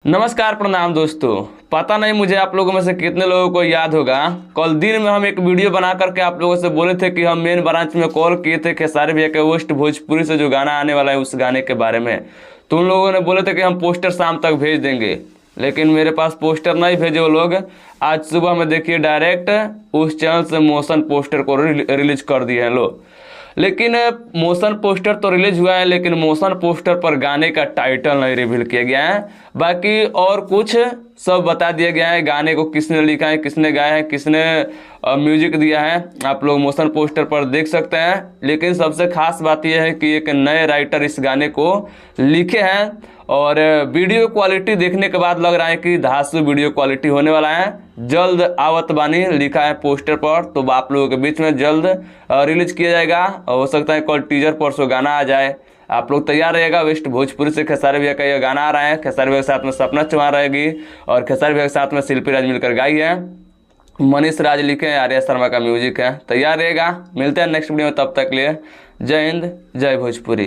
नमस्कार प्रणाम दोस्तों। पता नहीं मुझे आप लोगों में से कितने लोगों को याद होगा, कल दिन में हम एक वीडियो बना करके आप लोगों से बोले थे कि हम मेन ब्रांच में कॉल किए थे खेसारी भैया के वेस्ट भोजपुरी से जो गाना आने वाला है उस गाने के बारे में। तो उन लोगों ने बोले थे कि हम पोस्टर शाम तक भेज देंगे, लेकिन मेरे पास पोस्टर नहीं भेजे वो लोग। आज सुबह में देखिए डायरेक्ट उस चैनल से मोशन पोस्टर को रिलीज कर दिए हैं लोग। लेकिन मोशन पोस्टर तो रिलीज हुआ है, लेकिन मोशन पोस्टर पर गाने का टाइटल नहीं रिवील किया गया है। बाकी और कुछ सब बता दिया गया है, गाने को किसने लिखा है, किसने गाया है, किसने म्यूजिक दिया है, आप लोग मोशन पोस्टर पर देख सकते हैं। लेकिन सबसे खास बात यह है कि एक नए राइटर इस गाने को लिखे हैं और वीडियो क्वालिटी देखने के बाद लग रहा है कि धांसू वीडियो क्वालिटी होने वाला है। जल्द आवत बानी लिखा है पोस्टर पर, तो आप लोगों के बीच में जल्द रिलीज किया जाएगा। हो सकता है कल टीजर परसों गाना आ जाए। आप लोग तैयार रहेगा। वेस्ट भोजपुरी से खेसारी भैया का यह गाना आ रहा है। खेसारी भैया के साथ में सपना चौहान रहेगी और खेसारी भैया के साथ में शिल्पी राज मिलकर गाई है। मनीष राज लिखे हैं, आर्या शर्मा का म्यूजिक है। तैयार रहेगा। मिलते हैं नेक्स्ट वीडियो में, तब तक लिए जय हिंद जय भोजपुरी।